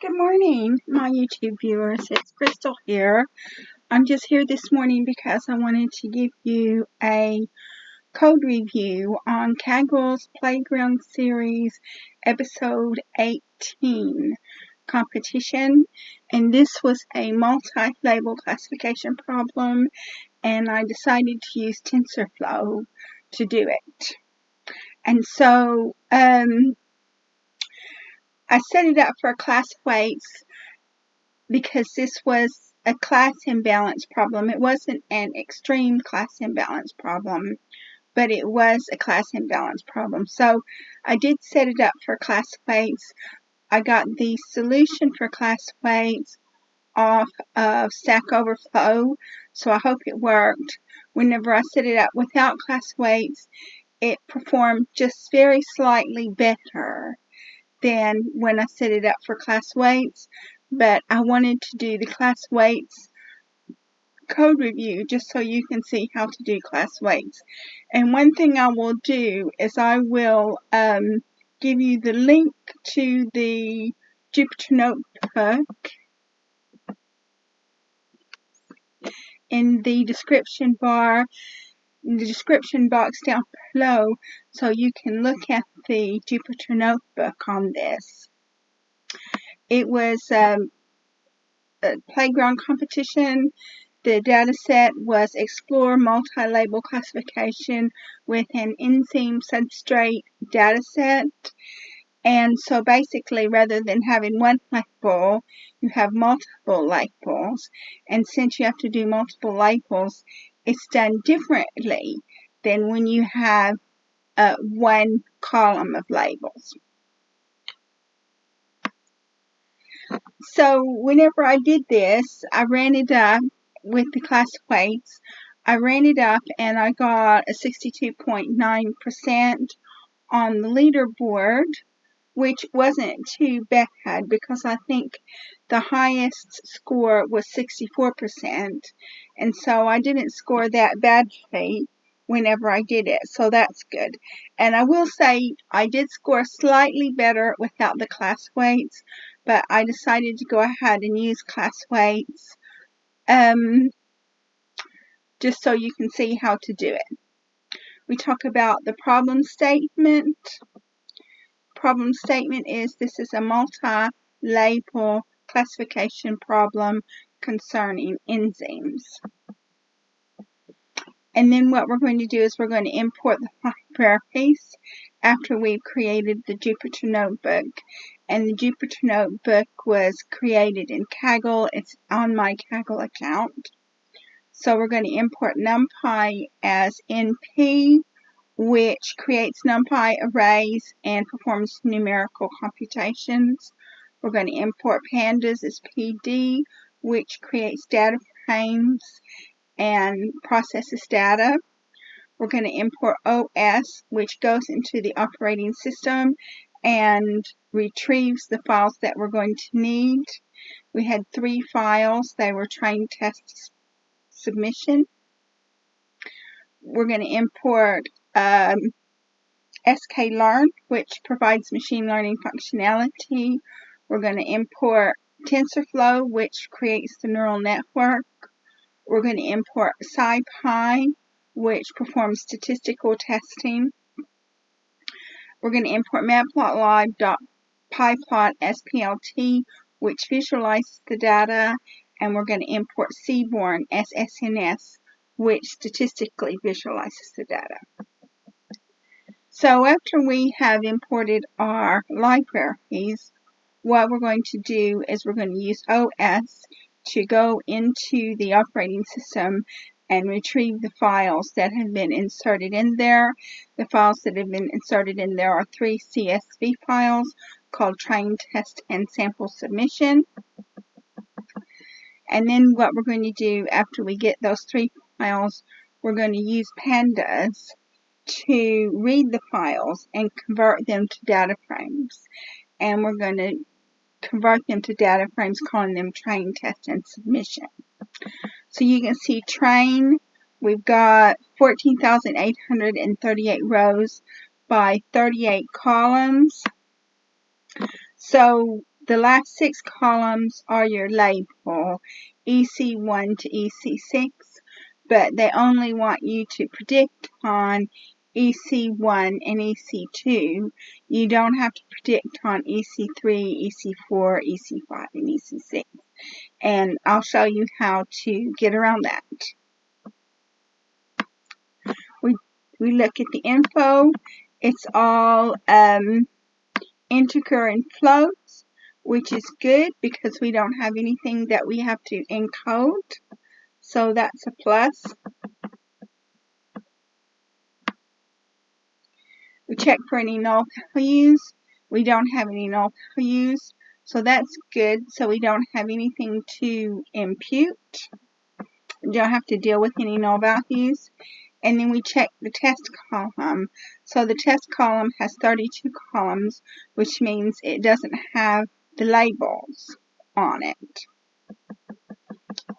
Good morning, my YouTube viewers. It's Crystal here. I'm just here this morning because I wanted to give you a code review on Kaggle's Playground Series Episode 18 competition. And this was a multi-label classification problem, and I decided to use Tensorflow to do it. And so, I set it up for class weights because this was a class imbalance problem. It wasn't an extreme class imbalance problem, but it was a class imbalance problem. So I did set it up for class weights. I got the solution for class weights off of Stack Overflow, so I hope it worked. Whenever I set it up without class weights, it performed just very slightly better than when I set it up for class weights, but I wanted to do the class weights code review just so you can see how to do class weights. And one thing I will do is I will give you the link to the Jupyter notebook in the description bar, in the description box down below, so you can look at the Jupyter notebook on this. It was a playground competition. The data set was Explore Multi-Label Classification with an Enzyme Substrate data set. And so basically, rather than having one label, you have multiple labels. And since you have to do multiple labels, it's done differently than when you have one column of labels. So whenever I did this, I ran it up with the class weights. I ran it up and I got a 62.9% on the leaderboard, which wasn't too bad because I think the highest score was 64%. And so I didn't score that badly whenever I did it, so that's good. And I will say I did score slightly better without the class weights, but I decided to go ahead and use class weights just so you can see how to do it. We talk about the problem statement. Problem statement is this is a multi-label classification problem concerning enzymes. And then what we're going to do is we're going to import the libraries after we've created the Jupyter notebook. And the Jupyter notebook was created in Kaggle. It's on my Kaggle account. So we're going to import NumPy as NP, which creates NumPy arrays and performs numerical computations. We're going to import Pandas as PD, which creates data frames and processes data. We're going to import OS, which goes into the operating system and retrieves the files that we're going to need. We had 3 files. They were train test submission. We're going to import sklearn, which provides machine learning functionality. We're going to import TensorFlow, which creates the neural network. We're going to import SciPy, which performs statistical testing. We're going to import matplotlib.pyplot_splt, which visualizes the data. And we're going to import Seaborn SSNS, which statistically visualizes the data. So after we have imported our libraries, what we're going to do is we're going to use OS to go into the operating system and retrieve the files that have been inserted in there. The files that have been inserted in there are 3 CSV files called train test and sample submission. And then what we're going to do after we get those 3 files, we're going to use Pandas to read the files and convert them to data frames. And we're going to convert them to data frames, calling them train, test, and submission. So you can see train, we've got 14,838 rows by 38 columns. So The last 6 columns are your label, EC1 to EC6, but they only want you to predict on EC1 and EC2. You don't have to predict on EC3, EC4, EC5, and EC6. And I'll show you how to get around that. We look at the info. It's all integer and floats, which is good because we don't have anything that we have to encode. So that's a plus. We check for any null values. We don't have any null values. So that's good. So we don't have anything to impute. We don't have to deal with any null values. And then we check the test column. So the test column has 32 columns, which means it doesn't have the labels on it.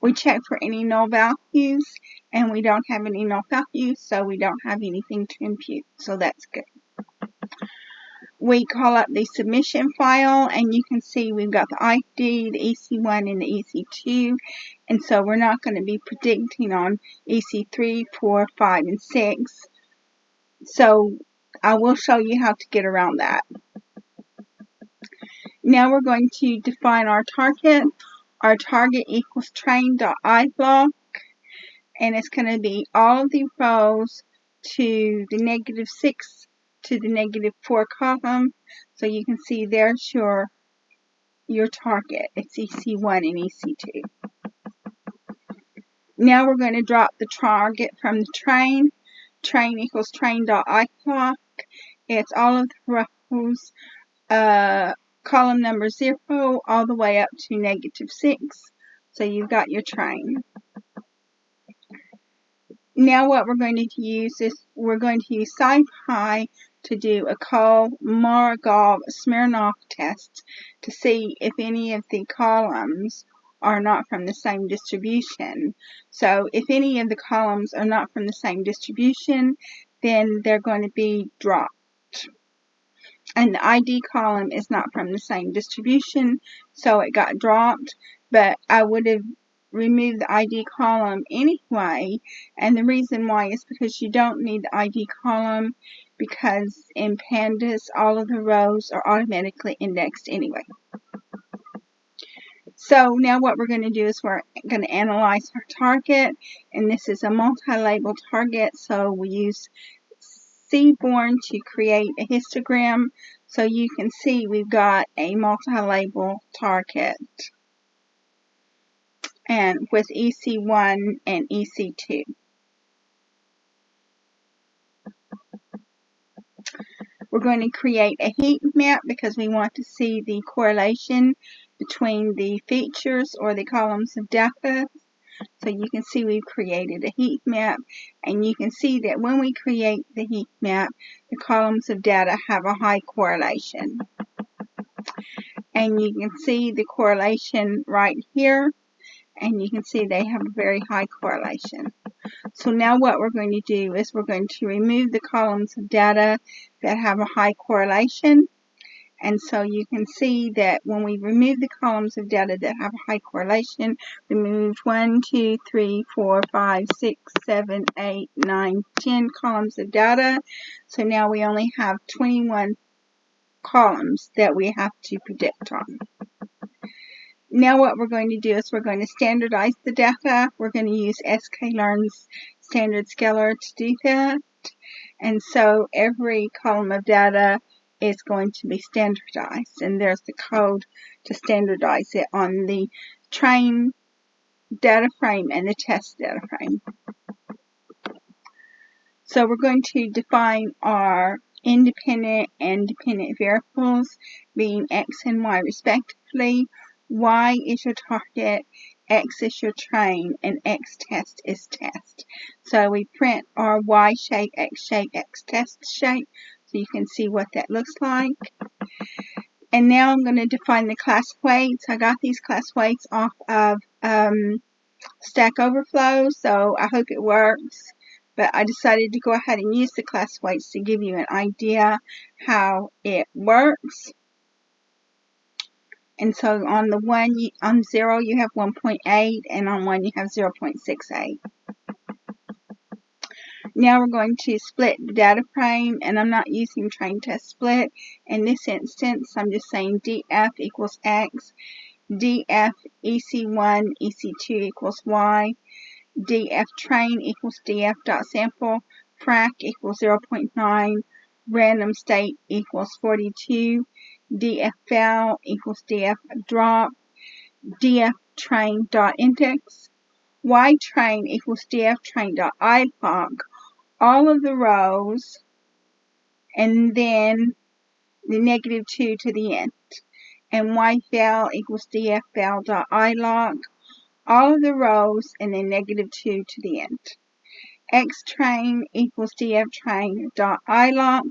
We check for any null values, and we don't have any null values, so we don't have anything to impute. So that's good. We call up the submission file, and you can see we've got the ID, the EC1, and the EC2. And so we're not going to be predicting on EC3, 4, 5, and 6. So I will show you how to get around that. Now we're going to define our target. Our target equals train.iblock, and it's going to be all of the rows to the -6 to the -4 column. So you can see there's your target. It's EC1 and EC2. Now we're going to drop the target from the train. Train equals train.iblock. It's all of the rows, column number 0 all the way up to -6. So you've got your train. Now what we're going to use is we're going to use SciPy to do a Kolmogorov-Smirnov test to see if any of the columns are not from the same distribution. So if any of the columns are not from the same distribution, then they're going to be dropped. And the ID column is not from the same distribution, so it got dropped, but I would have removed the ID column anyway, and the reason why is because you don't need the ID column because in Pandas all of the rows are automatically indexed anyway. So now what we're going to do is we're going to analyze our target, and this is a multi-label target, so we use Seaborn to create a histogram. So you can see we've got a multi-label target, and with EC1 and EC2. We're going to create a heat map because we want to see the correlation between the features or the columns of data. So you can see we've created a heat map, and you can see that when we create the heat map, the columns of data have a high correlation. And you can see the correlation right here, and you can see they have a very high correlation. So now what we're going to do is we're going to remove the columns of data that have a high correlation. And so you can see that when we remove the columns of data that have a high correlation, we moved 1, 2, 3, 4, 5, 6, 7, 8, 9, 10 columns of data. So now we only have 21 columns that we have to predict on. Now what we're going to do is we're going to standardize the data. We're going to use sklearn's standard scalar to do that. And so every column of data is going to be standardized, and there's the code to standardize it on the train data frame and the test data frame. So we're going to define our independent and dependent variables being x and y respectively. Y is your target, x is your train, and x test is test. So we print our y shape, x test shape, so you can see what that looks like. And now I'm going to define the class weights. I got these class weights off of Stack Overflow, so I hope it works. But I decided to go ahead and use the class weights to give you an idea how it works. And so on the on 0 you have 1.8, and on 1 you have 0.68. Now we're going to split the data frame, and I'm not using train test split. In this instance, I'm just saying df equals x, df ec1 ec2 equals y, df train equals df dot sample, frac equals 0.9, random state equals 42, df val equals df drop, df train dot index, y train equals df train dot ilog, all of the rows, and then the -2 to the end. And y val equals df val dot ilog, all of the rows, and then -2 to the end. X train equals df train dot ilog,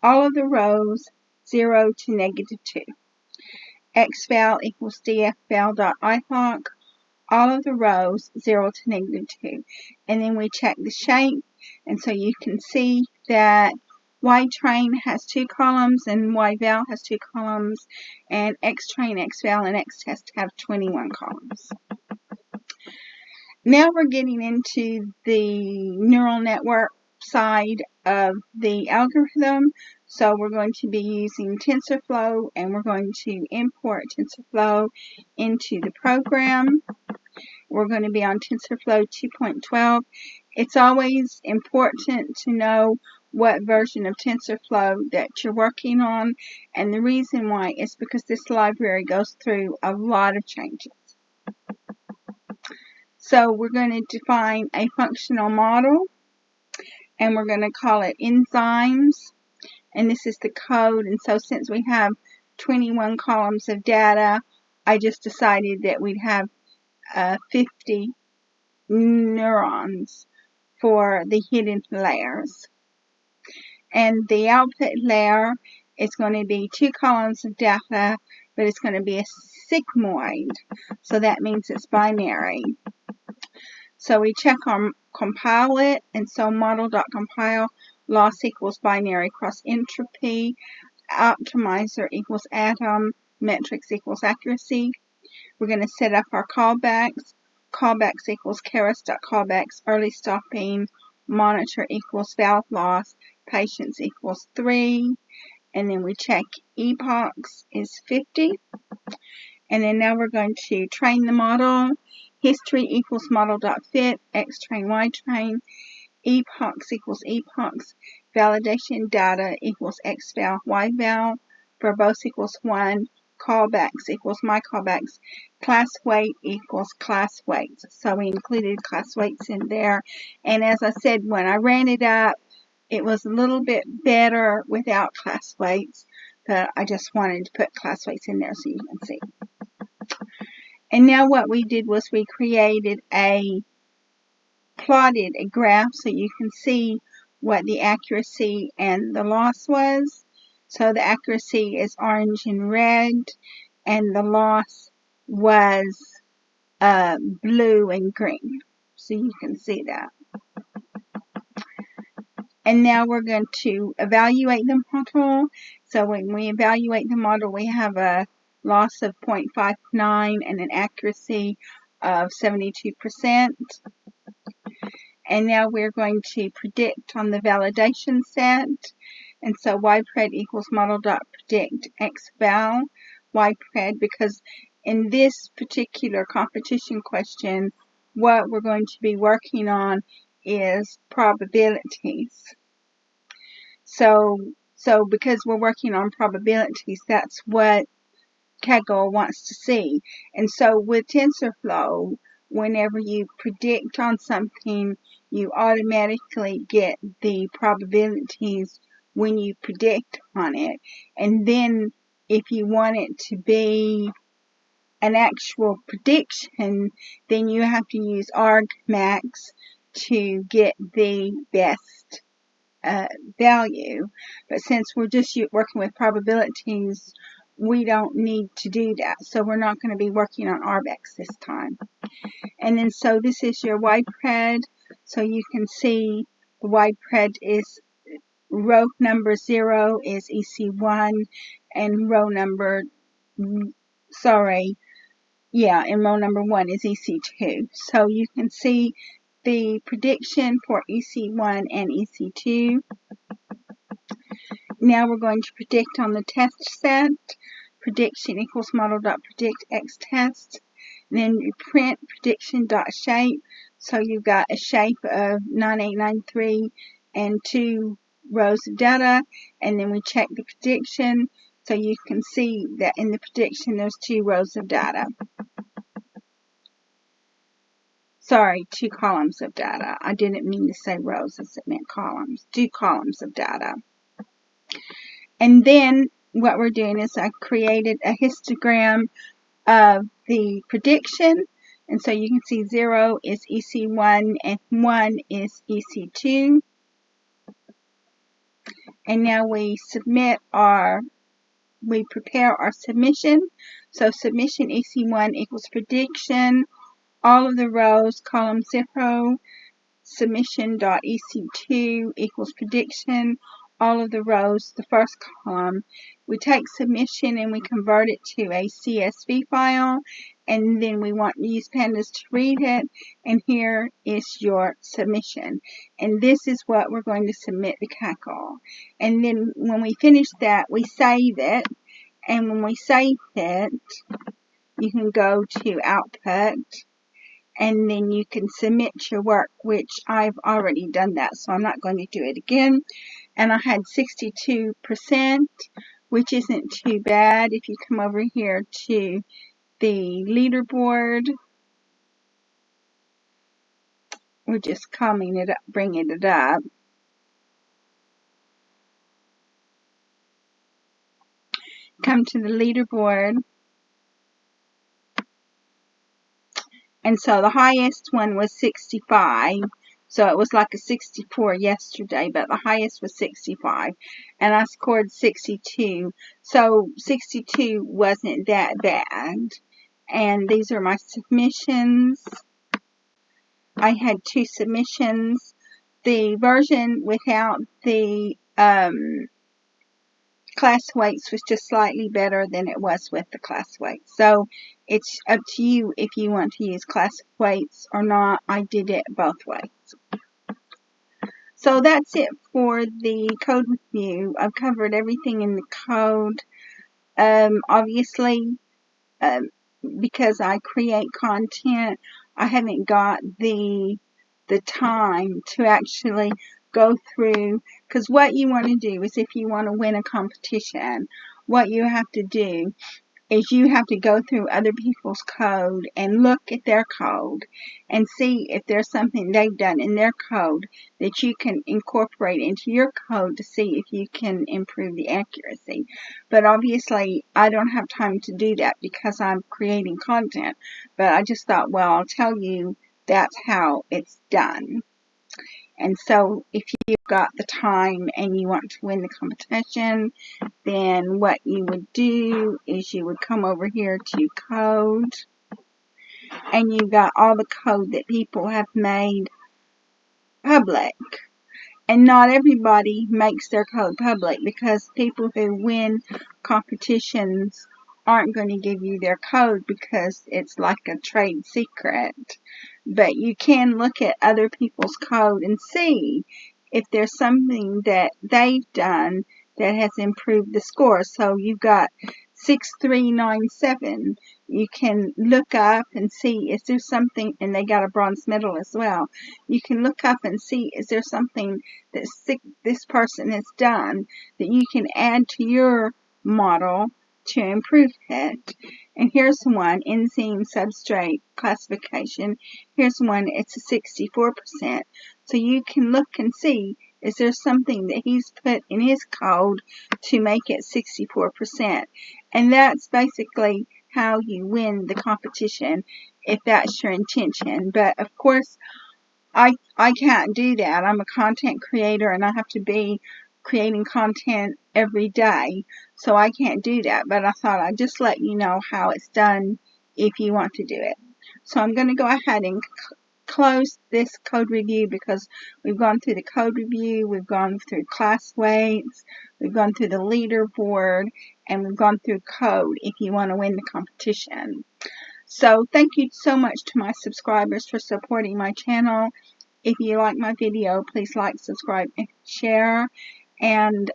all of the rows, 0 to -2. X val equals df val dot ilog, all of the rows, 0 to -2. And then we check the shape, and so you can see that y train has 2 columns and y val has 2 columns, and x train, x val, and x test have 21 columns. Now we're getting into the neural network side of the algorithm. So we're going to be using Tensorflow, and we're going to import Tensorflow into the program. We're going to be on Tensorflow 2.12. It's always important to know what version of Tensorflow that you're working on, and the reason why is because this library goes through a lot of changes. So we're going to define a functional model, and we're going to call it enzymes, and this is the code. And so since we have 21 columns of data, I just decided that we'd have 50 neurons for the hidden layers. And the output layer is going to be 2 columns of data, but it's going to be a sigmoid, so that means it's binary. So we check on compile it, and so model.compile, loss equals binary cross entropy, optimizer equals atom, metrics equals accuracy. We're going to set up our callbacks. Callbacks equals keras.callbacks, early stopping, monitor equals valve loss, patience equals 3, and then we check epochs is 50. And then now we're going to train the model. History equals model.fit, x train, y train, epochs equals epochs, validation data equals x val, y val, verbose equals 1, callbacks equals my callbacks, class weight equals class weights. So we included class weights in there. And as I said, when I ran it up, it was a little bit better without class weights, but I just wanted to put class weights in there so you can see. And now what we did was we plotted a graph so you can see what the accuracy and the loss was. So the accuracy is orange and red, and the loss was blue and green. So you can see that. And now we're going to evaluate the model. So when we evaluate the model, we have a loss of 0.59 and an accuracy of 72%. And now we're going to predict on the validation set. And so ypred equals model.predict xval, ypred, because in this particular competition question, what we're going to be working on is probabilities. So because we're working on probabilities, that's what Kaggle wants to see. And so with Tensorflow, whenever you predict on something, you automatically get the probabilities when you predict on it. And then if you want it to be an actual prediction, then you have to use argmax to get the best value. But since we're just working with probabilities, we don't need to do that. So we're not going to be working on argmax this time. And then so this is your ypred. So you can see the ypred is row number 0 is EC1, and row number in row number 1 is EC2. So you can see the prediction for EC1 and EC2. Now we're going to predict on the test set. Prediction equals model.predict x test. Then you print prediction.shape. So you've got a shape of 9893 and 2 rows of data. And then we check the prediction. So you can see that in the prediction there's 2 rows of data. Sorry, 2 columns of data. I didn't mean to say rows, I meant columns. 2 columns of data. And then what we're doing is I created a histogram of the prediction. And so you can see 0 is EC1 and 1 is EC2. And now we prepare our submission. So submission EC1 equals prediction, all of the rows, column 0, submission.ec2 equals prediction, all of the rows, the first column. We take submission and we convert it to a CSV file, and then we want to use pandas to read it, and here is your submission. And this is what we're going to submit to Kaggle. And then when we finish that, we save it, and when we save it, you can go to output, and then you can submit your work, which I've already done that, so I'm not going to do it again. And I had 62%, which isn't too bad. If you come over here to the leaderboard, we're just bringing it up. Come to the leaderboard. And so the highest one was 65. So it was like a 64 yesterday, but the highest was 65. And I scored 62. So 62 wasn't that bad. And these are my submissions. I had 2 submissions. The version without the class weights was just slightly better than it was with the class weights. So it's up to you if you want to use class weights or not. I did it both ways. So that's it for the code review. I've covered everything in the code. Obviously, because I create content, I haven't got the time to actually go through, because what you want to do is, if you want to win a competition, what you have to do is you have to go through other people's code and look at their code and see if there's something they've done in their code that you can incorporate into your code to see if you can improve the accuracy. But obviously, I don't have time to do that because I'm creating content. But I just thought, well, I'll tell you that's how it's done. And so if you've got the time and you want to win the competition, then what you would do is you would come over here to code, and you've got all the code that people have made public. And not everybody makes their code public, because people who win competitions aren't going to give you their code because it's like a trade secret. But you can look at other people's code and see if there's something that they've done that has improved the score. So you've got 6397. You can look up and see, is there something, and they got a bronze medal as well. You can look up and see, is there something that this person has done that you can add to your model to improve it. And here's one, enzyme substrate classification. Here's one, it's a 64%. So you can look and see, is there something that he's put in his code to make it 64%. And that's basically how you win the competition, if that's your intention. But of course, I can't do that. I'm a content creator and I have to be creating content every day, so I can't do that. But I thought I'd just let you know how it's done if you want to do it. So I'm going to go ahead and close this code review because we've gone through the code review, we've gone through class weights, we've gone through the leaderboard, and we've gone through code if you want to win the competition. So thank you so much to my subscribers for supporting my channel. If you like my video, please like, subscribe, and share. And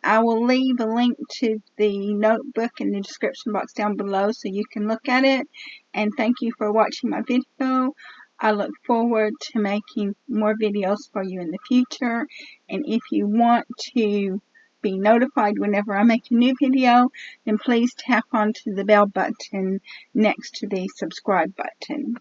I will leave a link to the notebook in the description box down below so you can look at it. And thank you for watching my video. I look forward to making more videos for you in the future. And if you want to be notified whenever I make a new video, then please tap onto the bell button next to the subscribe button.